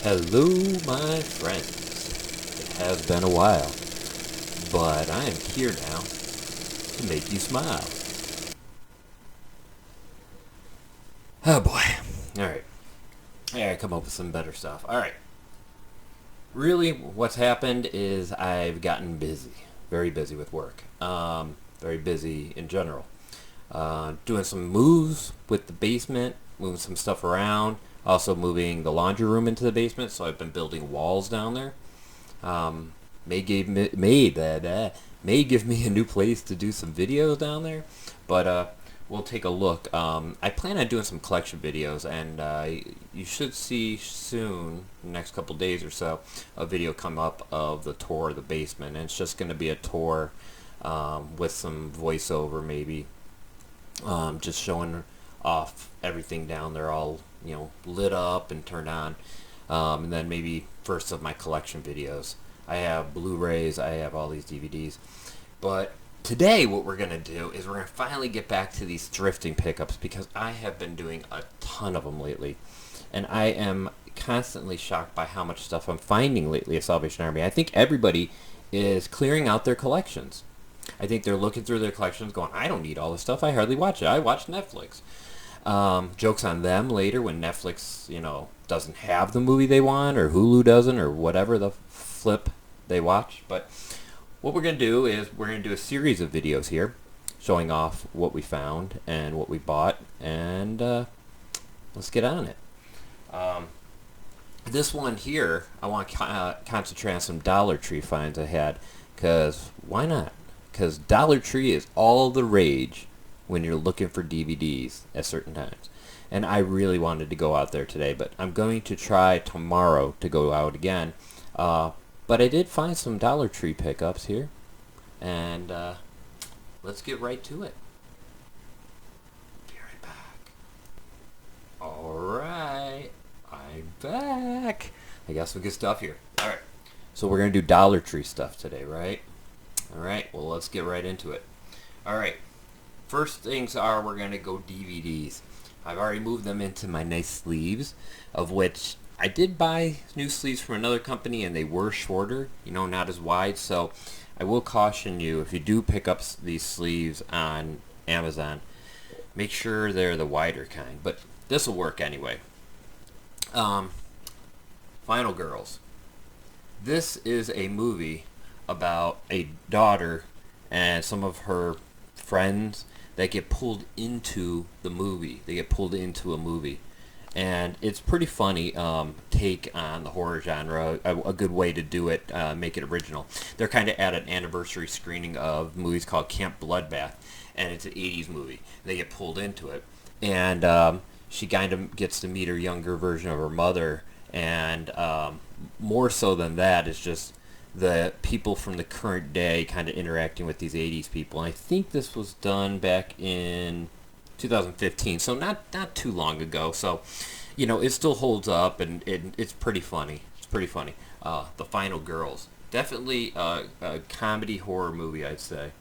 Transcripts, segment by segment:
Hello, my friends. It has been a while, but I am here now to make you smile. Oh boy. Alright. I gotta come up with some better stuff. Alright. Really, what's happened is I've gotten busy. Very busy with work. Very busy in general. Doing some moves with the basement, moving some stuff around. Also moving the laundry room into the basement, so I've been building walls down there. May give me a new place to do some videos down there, but we'll take a look. I plan on doing some collection videos, and you should see soon, the next couple days or so, a video come up of the tour of the basement. And it's just going to be a tour with some voiceover, maybe, just showing off everything down there, all lit up and turned on, and then maybe first of my collection videos. I have Blu-rays, I have all these DVDs, but today what we're gonna do is we're gonna finally get back to these thrifting pickups, because I have been doing a ton of them lately, and I am constantly shocked by how much stuff I'm finding lately at Salvation Army. I think everybody is clearing out their collections. I think they're looking through their collections going, I don't need all this stuff, I hardly watch it, I watch Netflix. Joke's on them later when Netflix, doesn't have the movie they want, or Hulu doesn't, or whatever the flip they watch. But what we're going to do is we're going to do a series of videos here showing off what we found and what we bought, and let's get on it. This one here, I want to concentrate on some Dollar Tree finds I had, because why not? Because Dollar Tree is all the rage when you're looking for DVDs at certain times. And I really wanted to go out there today, but I'm going to try tomorrow to go out again. But I did find some Dollar Tree pickups here, and let's get right to it. Be right back. Alright, I'm back. I got some good stuff here. Alright, so we're going to do Dollar Tree stuff today, right? Alright, well, let's get right into it. Alright. First things are, we're going to go DVDs. I've already moved them into my nice sleeves, of which I did buy new sleeves from another company, and they were shorter, not as wide. So I will caution you, if you do pick up these sleeves on Amazon, make sure they're the wider kind. But this will work anyway. Final Girls. This is a movie about a daughter and some of her friends that get pulled into the movie. They get pulled into a movie. And it's pretty funny take on the horror genre, a good way to do it, make it original. They're kind of at an anniversary screening of movies called Camp Bloodbath, and it's an 80s movie. They get pulled into it. And she kind of gets to meet her younger version of her mother, and more so than that, it's just the people from the current day kind of interacting with these 80s people. And I think this was done back in 2015, so not too long ago. So, it still holds up, and it's pretty funny. It's pretty funny. The Final Girls. Definitely a comedy horror movie, I'd say.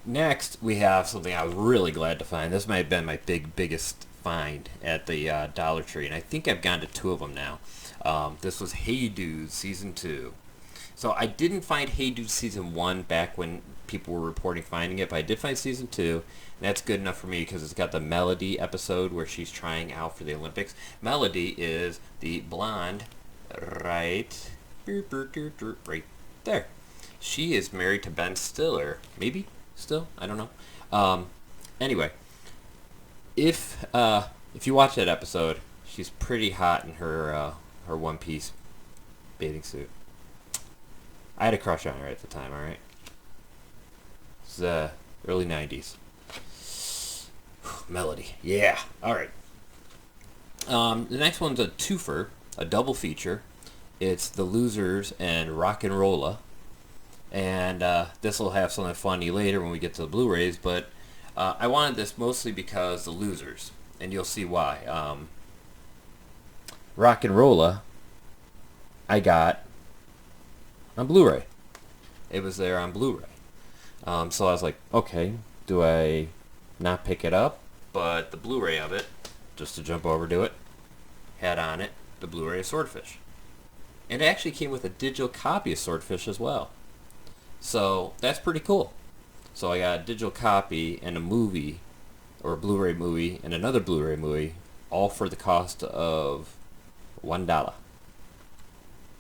Next, we have something I was really glad to find. This might have been my biggest find at the Dollar Tree, and I think I've gone to 2 of them now. This was Hey Dude Season 2. So I didn't find Hey Dude Season 1 back when people were reporting finding it, but I did find Season 2. And that's good enough for me because it's got the Melody episode where she's trying out for the Olympics. Melody is the blonde right there. She is married to Ben Stiller. Maybe still? I don't know. Anyway, if you watch that episode, she's pretty hot in her one-piece bathing suit. I had a crush on her at the time, alright? It's the early 90s. Melody. Yeah. Alright. The next one's a twofer, a double feature. It's The Losers and Rock and Rolla. And this will have something funny later when we get to the Blu-rays, but I wanted this mostly because The Losers, and you'll see why. Rock and Rolla I got on Blu-ray. It was there on Blu-ray. So I was like, okay, do I not pick it up? But the Blu-ray of it, just to jump over to it, had on it the Blu-ray of Swordfish. And it actually came with a digital copy of Swordfish as well. So that's pretty cool. So I got a digital copy and a movie, or a Blu-ray movie, and another Blu-ray movie, all for the cost of $1.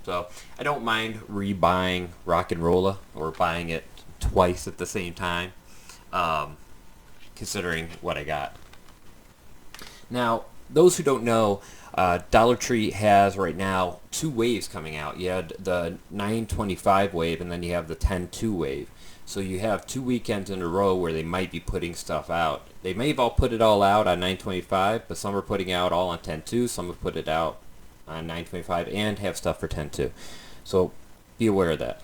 So I don't mind rebuying Rock and Rolla, or buying it twice at the same time, considering what I got. Now, those who don't know, Dollar Tree has right now 2 waves coming out. You had the 9/25 wave, and then you have the 10/2 wave. So you have 2 weekends in a row where they might be putting stuff out. They may have all put it all out on 9/25, but some are putting out all on 10/2. Some have put it out on 9/25 and have stuff for 10/2. So be aware of that.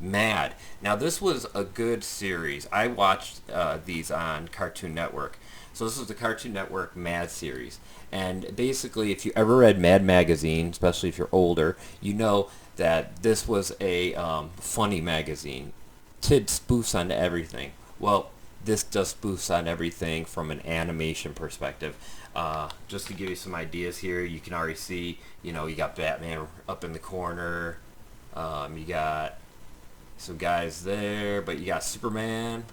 Mad. Now this was a good series. I watched these on Cartoon Network. So this was the Cartoon Network Mad series. And basically, if you ever read Mad Magazine, especially if you're older, you know that this was a funny magazine. Did spoofs on everything. Well, this does spoofs on everything from an animation perspective. Just to give you some ideas here, you can already see, you got Batman up in the corner. You got some guys there, but you got Superman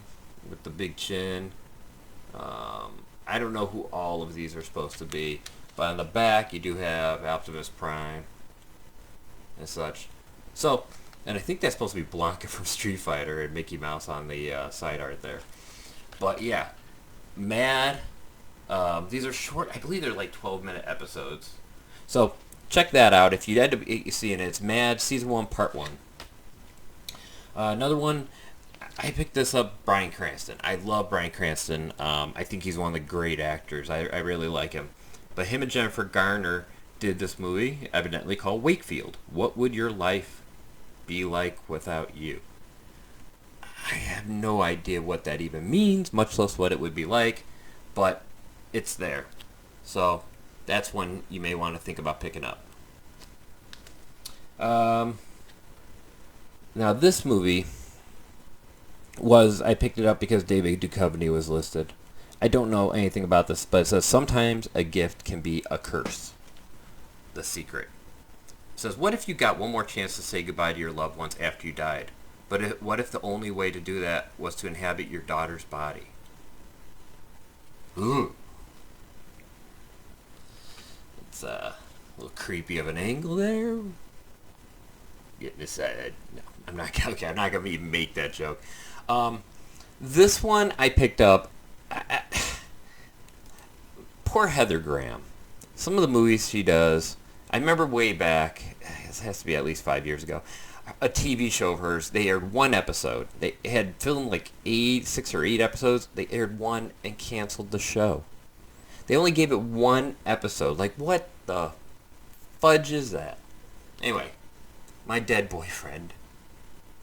with the big chin. I don't know who all of these are supposed to be, but on the back you do have Optimus Prime and such. So, and I think that's supposed to be Blanca from Street Fighter and Mickey Mouse on the side art there. But yeah, Mad. These are short. I believe they're like 12-minute episodes. So check that out if you had to see it. It's Mad Season 1 Part 1. Another one. I picked this up, Bryan Cranston. I love Bryan Cranston. I think he's one of the great actors. I really like him. But him and Jennifer Garner did this movie, evidently called Wakefield. What would your life be like without you? I have no idea what that even means, much less what it would be like, but it's there. So that's one you may want to think about picking up. Now this movie I picked it up because David Duchovny was listed. I don't know anything about this, but it says sometimes a gift can be a curse. The Secret. It says, what if you got one more chance to say goodbye to your loved ones after you died? But what if the only way to do that was to inhabit your daughter's body? Ooh. It's a little creepy of an angle there. Getting this, no, I'm not gonna even make that joke. This one I picked up. Poor Heather Graham. Some of the movies she does. I remember way back. This has to be at least 5 years ago. A TV show of hers. They aired one episode. They had filmed like 6 or 8 episodes. They aired one and canceled the show. They only gave it one episode. Like, what the fudge is that? Anyway, My Dead Boyfriend.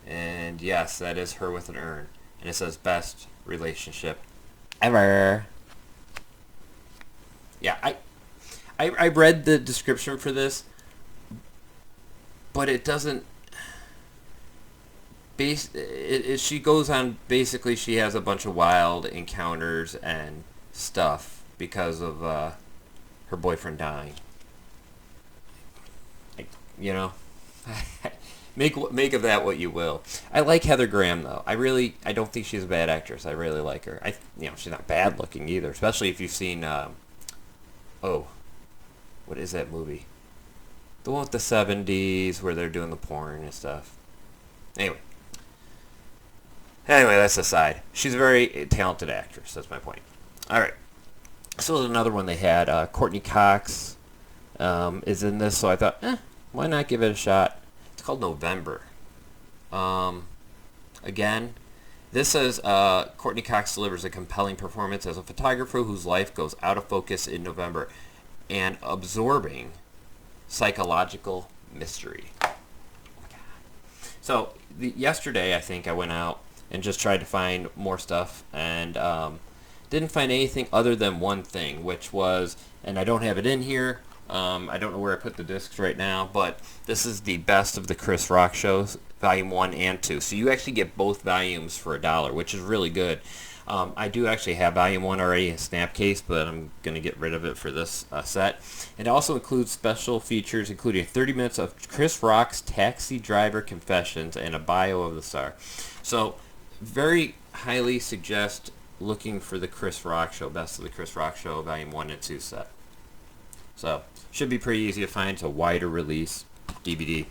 And yes, that is her with an urn. And it says best relationship ever. Yeah, I read the description for this, but it doesn't. She goes on, basically she has a bunch of wild encounters and stuff because of her boyfriend dying. Make of that what you will. I like Heather Graham though. I don't think she's a bad actress. I really like her. She's not bad looking either, especially if you've seen what is that movie? The one with the 70s where they're doing the porn and stuff. Anyway, that's aside. She's a very talented actress. That's my point. All right. So another one they had. Courtney Cox is in this, so I thought, why not give it a shot? It's called November. Again, this says Courtney Cox delivers a compelling performance as a photographer whose life goes out of focus in November, and absorbing psychological mystery. Oh my God. So yesterday, I think I went out and just tried to find more stuff, and didn't find anything other than one thing, which was, and I don't have it in here. I don't know where I put the discs right now, but this is the Best of the Chris Rock Shows, Volume 1 and 2. So you actually get both volumes for $1, which is really good. I do actually have Volume 1 already in snap case, but I'm going to get rid of it for this set. It also includes special features, including 30 minutes of Chris Rock's Taxi Driver Confessions and a bio of the star. So, very highly suggest looking for the Chris Rock Show, Best of the Chris Rock Show, Volume 1 and 2 set. So, should be pretty easy to find. It's a wider release DVD.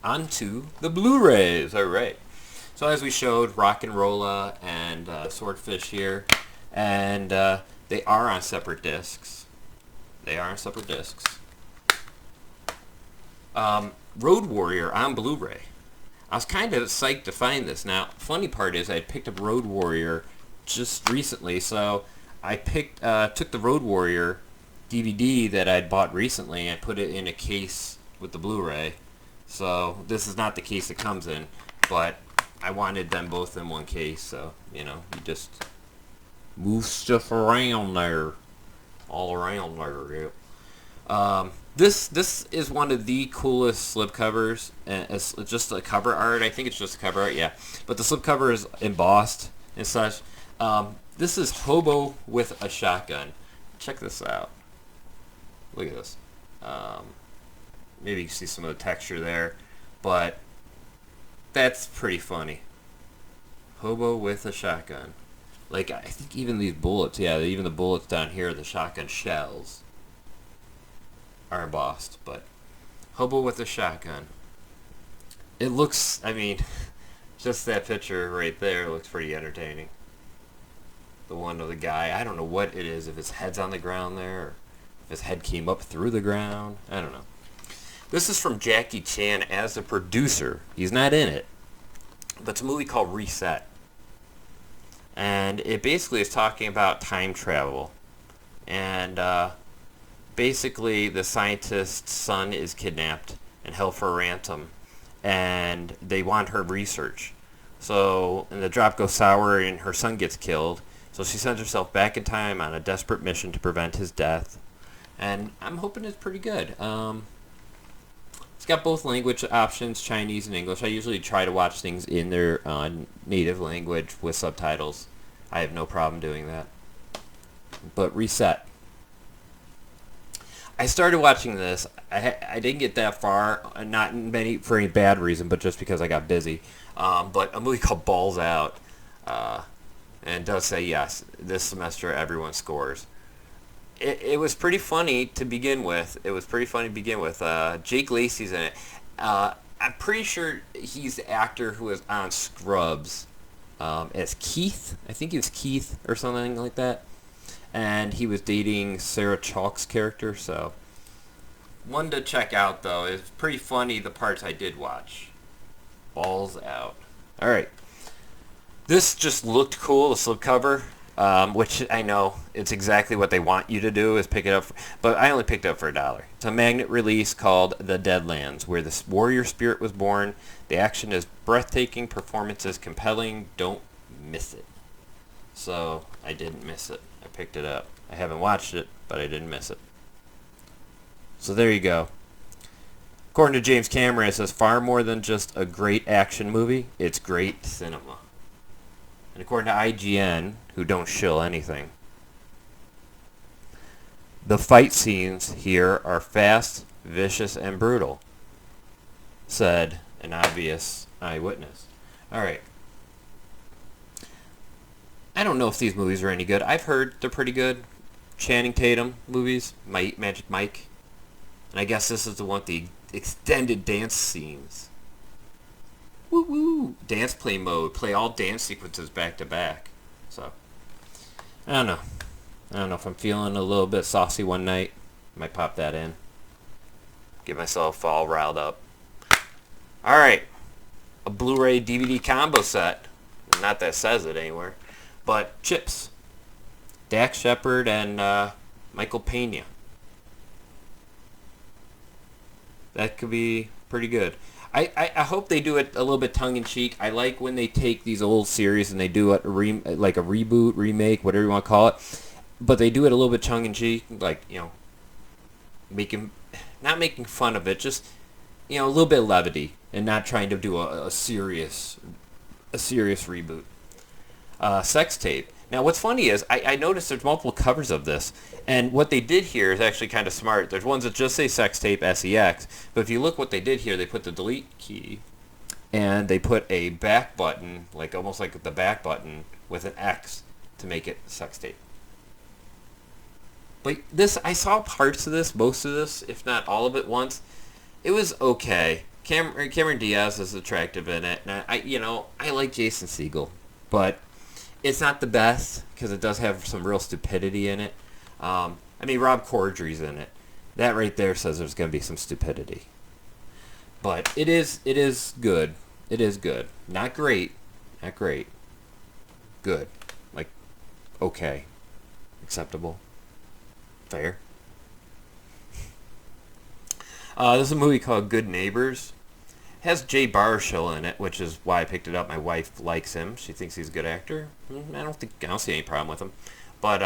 Onto the Blu-rays. All right. So as we showed, Rock and Rolla and Swordfish here, and they are on separate discs. Road Warrior on Blu-ray. I was kind of psyched to find this. Now, funny part is I picked up Road Warrior just recently, so I took the Road Warrior DVD that I'd bought recently and put it in a case with the Blu-ray. So this is not the case it comes in, but I wanted them both in one case, so, you just move stuff around there. All around there, yeah. This is one of the coolest slipcovers. It's just the cover art. I think it's just cover art, yeah. But the slipcover is embossed and such. This is Hobo with a Shotgun. Check this out. Look at this. Maybe you can see some of the texture there, but that's pretty funny. Hobo with a shotgun. Like, I think even these bullets, yeah, even the bullets down here, the shotgun shells, are embossed, but Hobo with a shotgun. It looks, just that picture right there looks pretty entertaining. The one of the guy, I don't know what it is, if his head's on the ground there, or if his head came up through the ground, I don't know. This is from Jackie Chan as a producer. He's not in it, but it's a movie called Reset. And it basically is talking about time travel. And basically the scientist's son is kidnapped and held for ransom. And they want her research. So, and the drop goes sour and her son gets killed. So she sends herself back in time on a desperate mission to prevent his death. And I'm hoping it's pretty good. It's got both language options, Chinese and English. I usually try to watch things in their native language with subtitles. I have no problem doing that. But Reset. I started watching this. I didn't get that far, not for any bad reason, but just because I got busy. But a movie called Balls Out, and it does say, yes, this semester everyone scores. It was pretty funny to begin with. Jake Lacey's in it. I'm pretty sure he's the actor who was on Scrubs as Keith. I think he was Keith or something like that. And he was dating Sarah Chalk's character, so. One to check out, though. It's pretty funny, the parts I did watch. Balls Out. Alright. This just looked cool, the slipcover. Which I know it's exactly what they want you to do is pick it up, but I only picked it up for $1. It's a magnet release called The Deadlands, where this warrior spirit was born. The action is breathtaking, performance is compelling. Don't miss it. So I didn't miss it. I picked it up. I haven't watched it, but I didn't miss it. So there you go. According to James Cameron, it says far more than just a great action movie. It's great cinema. And according to IGN, who don't shill anything, the fight scenes here are fast, vicious, and brutal, said an obvious eyewitness. Alright. I don't know if these movies are any good. I've heard they're pretty good. Channing Tatum movies, Magic Mike. And I guess this is the one with the extended dance scenes. Woo woo! Dance play mode. Play all dance sequences back to back. So, I don't know. If I'm feeling a little bit saucy one night, might pop that in. Get myself all riled up. Alright. A Blu-ray DVD combo set. Not that it says it anywhere. But Chips. Dax Shepard and Michael Pena. That could be pretty good. I hope they do it a little bit tongue-in-cheek. I like when they take these old series and they do it like a reboot, remake, whatever you want to call it. But they do it a little bit tongue-in-cheek, like, not making fun of it, just, a little bit of levity and not trying to do a serious reboot. sex tape. Now, what's funny is I noticed there's multiple covers of this, and what they did here is actually kind of smart. There's ones that just say sex tape SEX, but if you look what they did here, they put the delete key, and they put a back button, like almost like the back button with an X to make it sex tape. But this, I saw parts of this, most of this, if not all of it once. It was okay. Cameron Diaz is attractive in it, and I like Jason Segel, but it's not the best because it does have some real stupidity in it. Rob Corddry's in it. That right there says there's going to be some stupidity. But it is good. It is good. Not great. Not great. Good. Like, okay. Acceptable. Fair. This is a movie called Good Neighbors. It has Jay Baruchel in it, which is why I picked it up. My wife likes him. She thinks he's a good actor. I don't see any problem with him. But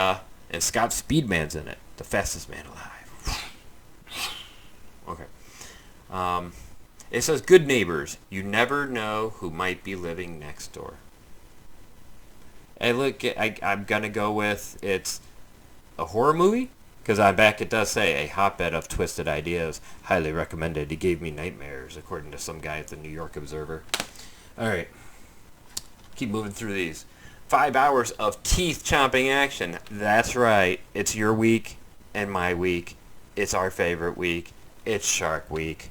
and Scott Speedman's in it, the fastest man alive. Okay. It says Good Neighbors. You never know who might be living next door. I'm gonna go with it's a horror movie. Because on back it does say, a hotbed of twisted ideas. Highly recommended. He gave me nightmares, according to some guy at the New York Observer. Alright. Keep moving through these. 5 hours of teeth-chomping action. That's right. It's your week and my week. It's our favorite week. It's Shark Week.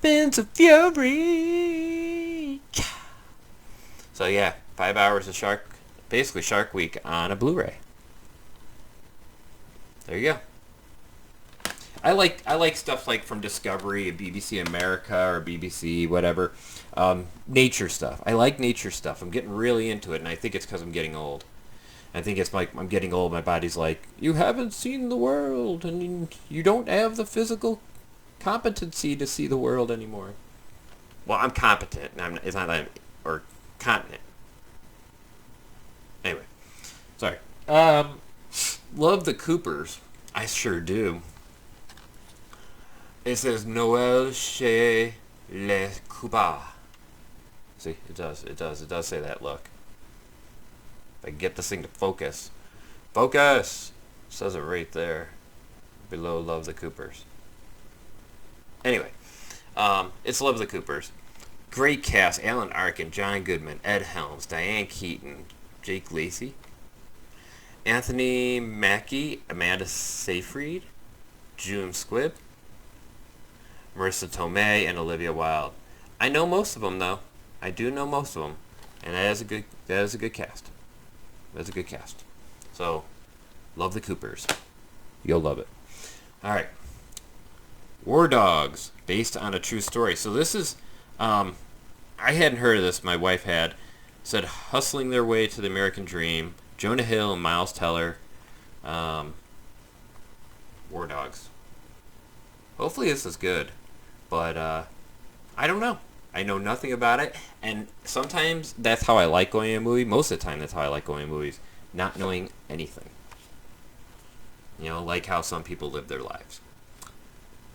Fins of Fury! So yeah, 5 hours of basically Shark Week on a Blu-ray. There you go. I like stuff like from Discovery, BBC America, or BBC whatever, nature stuff. I like nature stuff. I'm getting really into it, and I think it's because I'm getting old. I think it's like I'm getting old. My body's like, you haven't seen the world, and you don't have the physical competency to see the world anymore. Well, I'm competent. And it's not that I'm, or continent. Anyway, sorry. Love the Coopers. I sure do. It says Noël chez les Coopers. See, it does say that. Look. If I can get this thing to focus. Focus! It says it right there. Below Love the Coopers. Anyway. It's Love the Coopers. Great cast. Alan Arkin, John Goodman, Ed Helms, Diane Keaton, Jake Lacey, Anthony Mackie, Amanda Seyfried, June Squibb, Marissa Tomei, and Olivia Wilde. I know most of them though. I do know most of them, and that is a good cast. That's a good cast. So, love the Coopers. You'll love it. All right. War Dogs, based on a true story. So this is, I hadn't heard of this. My wife had. Said hustling their way to the American dream. Jonah Hill and Miles Teller. War Dogs. Hopefully this is good. But I don't know. I know nothing about it. And sometimes that's how I like going to a movie. Most of the time that's how I like going to movies. Not knowing anything. You know, like how some people live their lives.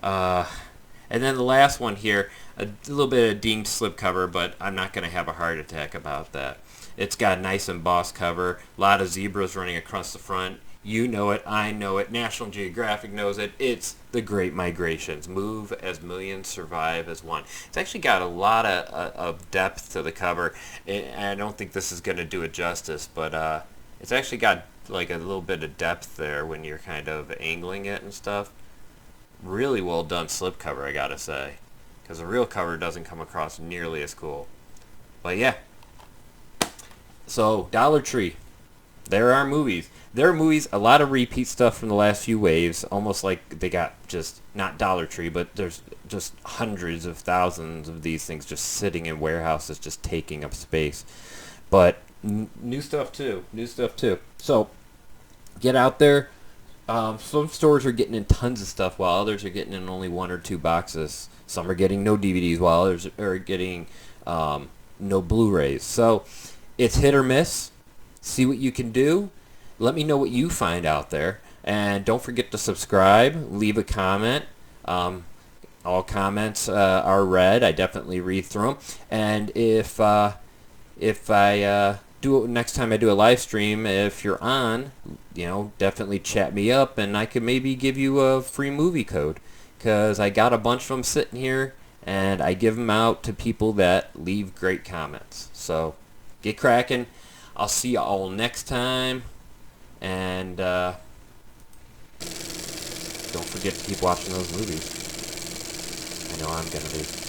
And then the last one here, a little bit of dinged slipcover, but I'm not going to have a heart attack about that. It's got a nice embossed cover, a lot of zebras running across the front. You know it, I know it, National Geographic knows it. It's The Great Migrations. Move as millions, survive as one. It's actually got a lot of depth to the cover, and I don't think this is going to do it justice, but it's actually got like a little bit of depth there when you're kind of angling it and stuff. Really well done slipcover, I gotta say, because the real cover doesn't come across nearly as cool. But yeah. So Dollar Tree, there are movies. There are movies, a lot of repeat stuff from the last few waves, almost like they got just not Dollar Tree, but there's just hundreds of thousands of these things just sitting in warehouses, just taking up space. But new stuff too. So get out there. Some stores are getting in tons of stuff while others are getting in only 1 or 2 boxes. Some are getting no DVDs while others are getting no Blu-rays. So it's hit or miss. See what you can do. Let me know what you find out there. And don't forget to subscribe. Leave a comment. All comments are read. I definitely read through them. And if I next time I do a live stream, if you're on, definitely chat me up, and I could maybe give you a free movie code, because I got a bunch of them sitting here, and I give them out to people that leave great comments. So get cracking. I'll see you all next time, and don't forget to keep watching those movies. I know I'm gonna be.